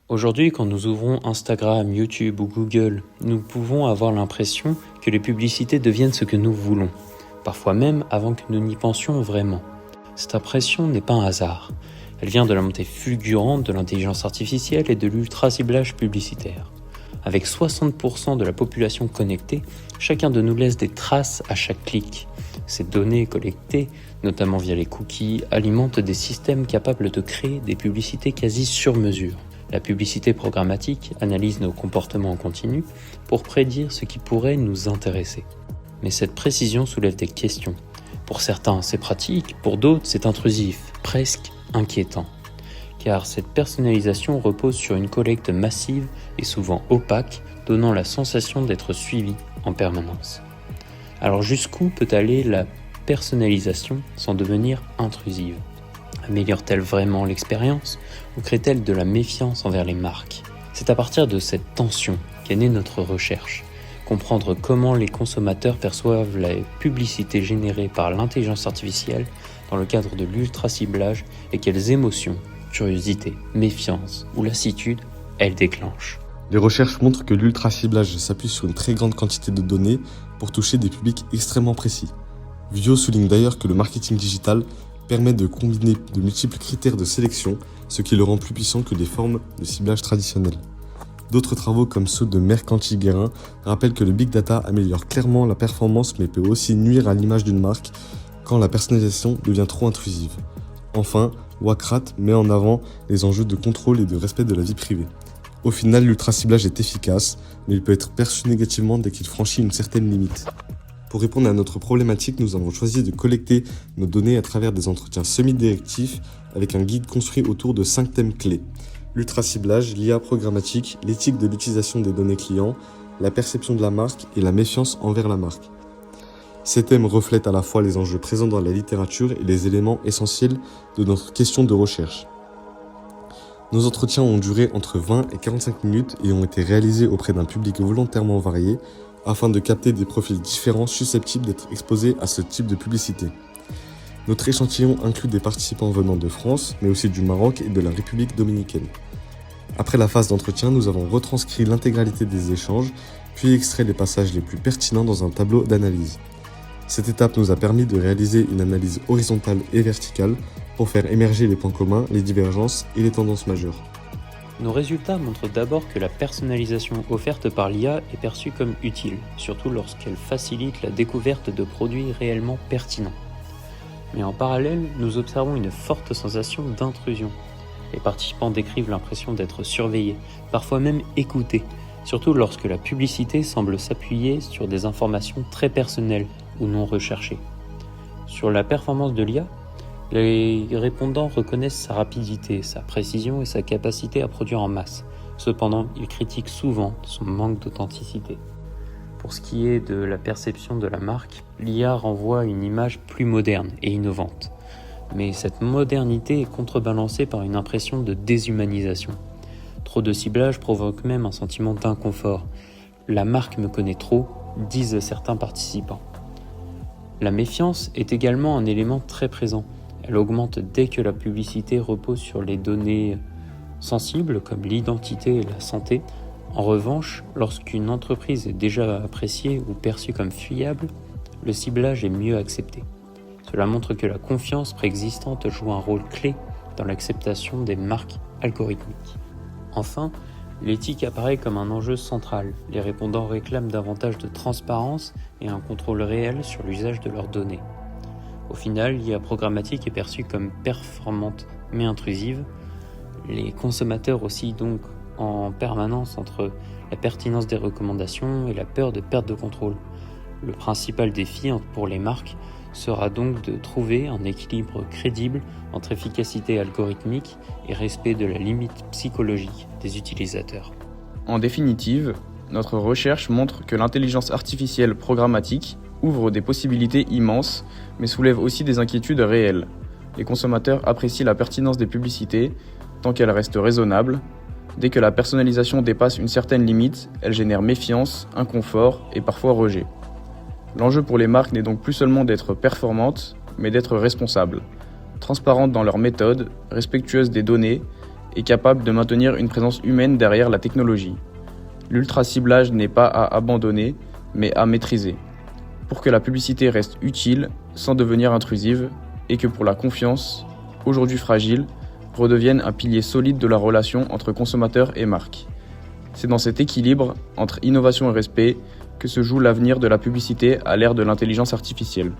Aujourd'hui, quand nous ouvrons Instagram, YouTube ou Google, nous pouvons avoir l'impression que les publicités deviennent ce que nous voulons, parfois même avant que nous n'y pensions vraiment. Cette impression n'est pas un hasard. Elle vient de la montée fulgurante de l'intelligence artificielle et de l'ultra-ciblage publicitaire. Avec 60% de la population connectée, chacun de nous laisse des traces à chaque clic. Ces données collectées, notamment via les cookies, alimentent des systèmes capables de créer des publicités quasi sur mesure. La publicité programmatique analyse nos comportements en continu pour prédire ce qui pourrait nous intéresser. Mais cette précision soulève des questions. Pour certains, c'est pratique, pour d'autres, c'est intrusif, presque inquiétant. Car cette personnalisation repose sur une collecte massive et souvent opaque, donnant la sensation d'être suivi en permanence. Alors jusqu'où peut aller la personnalisation sans devenir intrusive ? Améliore-t-elle vraiment l'expérience ou crée-t-elle de la méfiance envers les marques ? C'est à partir de cette tension qu'est née notre recherche. Comprendre comment les consommateurs perçoivent la publicité générée par l'intelligence artificielle dans le cadre de l'ultra-ciblage et quelles émotions, curiosité, méfiance ou lassitude elle déclenche. Les recherches montrent que l'ultra-ciblage s'appuie sur une très grande quantité de données pour toucher des publics extrêmement précis. Vio souligne d'ailleurs que le marketing digital permet de combiner de multiples critères de sélection, ce qui le rend plus puissant que les formes de ciblage traditionnelles. D'autres travaux comme ceux de Mercanti-Guérin rappellent que le big data améliore clairement la performance mais peut aussi nuire à l'image d'une marque quand la personnalisation devient trop intrusive. Enfin, Wakrat met en avant les enjeux de contrôle et de respect de la vie privée. Au final, l'ultra-ciblage est efficace, mais il peut être perçu négativement dès qu'il franchit une certaine limite. Pour répondre à notre problématique, nous avons choisi de collecter nos données à travers des entretiens semi-directifs avec un guide construit autour de 5 thèmes clés. L'ultra-ciblage, l'IA programmatique, l'éthique de l'utilisation des données clients, la perception de la marque et la méfiance envers la marque. Ces thèmes reflètent à la fois les enjeux présents dans la littérature et les éléments essentiels de notre question de recherche. Nos entretiens ont duré entre 20 et 45 minutes et ont été réalisés auprès d'un public volontairement varié afin de capter des profils différents susceptibles d'être exposés à ce type de publicité. Notre échantillon inclut des participants venant de France, mais aussi du Maroc et de la République dominicaine. Après la phase d'entretien, nous avons retranscrit l'intégralité des échanges, puis extrait les passages les plus pertinents dans un tableau d'analyse. Cette étape nous a permis de réaliser une analyse horizontale et verticale pour faire émerger les points communs, les divergences et les tendances majeures. Nos résultats montrent d'abord que la personnalisation offerte par l'IA est perçue comme utile, surtout lorsqu'elle facilite la découverte de produits réellement pertinents. Mais en parallèle, nous observons une forte sensation d'intrusion. Les participants décrivent l'impression d'être surveillés, parfois même écoutés, surtout lorsque la publicité semble s'appuyer sur des informations très personnelles ou non recherchées. Sur la performance de l'IA, les répondants reconnaissent sa rapidité, sa précision et sa capacité à produire en masse. Cependant, ils critiquent souvent son manque d'authenticité. Pour ce qui est de la perception de la marque, l'IA renvoie une image plus moderne et innovante. Mais cette modernité est contrebalancée par une impression de déshumanisation. Trop de ciblage provoque même un sentiment d'inconfort. La marque me connaît trop, disent certains participants. La méfiance est également un élément très présent. Elle augmente dès que la publicité repose sur les données sensibles comme l'identité et la santé. En revanche, lorsqu'une entreprise est déjà appréciée ou perçue comme fiable, le ciblage est mieux accepté. Cela montre que la confiance préexistante joue un rôle clé dans l'acceptation des marques algorithmiques. Enfin, l'éthique apparaît comme un enjeu central. Les répondants réclament davantage de transparence et un contrôle réel sur l'usage de leurs données. Au final, l'IA programmatique est perçue comme performante mais intrusive. Les consommateurs oscillent donc en permanence entre la pertinence des recommandations et la peur de perte de contrôle. Le principal défi pour les marques sera donc de trouver un équilibre crédible entre efficacité algorithmique et respect de la limite psychologique des utilisateurs. En définitive, notre recherche montre que l'intelligence artificielle programmatique ouvre des possibilités immenses, mais soulève aussi des inquiétudes réelles. Les consommateurs apprécient la pertinence des publicités tant qu'elles restent raisonnables. Dès que la personnalisation dépasse une certaine limite, elle génère méfiance, inconfort et parfois rejet. L'enjeu pour les marques n'est donc plus seulement d'être performantes, mais d'être responsables, transparentes dans leurs méthodes, respectueuses des données et capable de maintenir une présence humaine derrière la technologie. L'ultra-ciblage n'est pas à abandonner, mais à maîtriser, pour que la publicité reste utile sans devenir intrusive et que pour la confiance, aujourd'hui fragile, redevienne un pilier solide de la relation entre consommateurs et marques. C'est dans cet équilibre entre innovation et respect que se joue l'avenir de la publicité à l'ère de l'intelligence artificielle.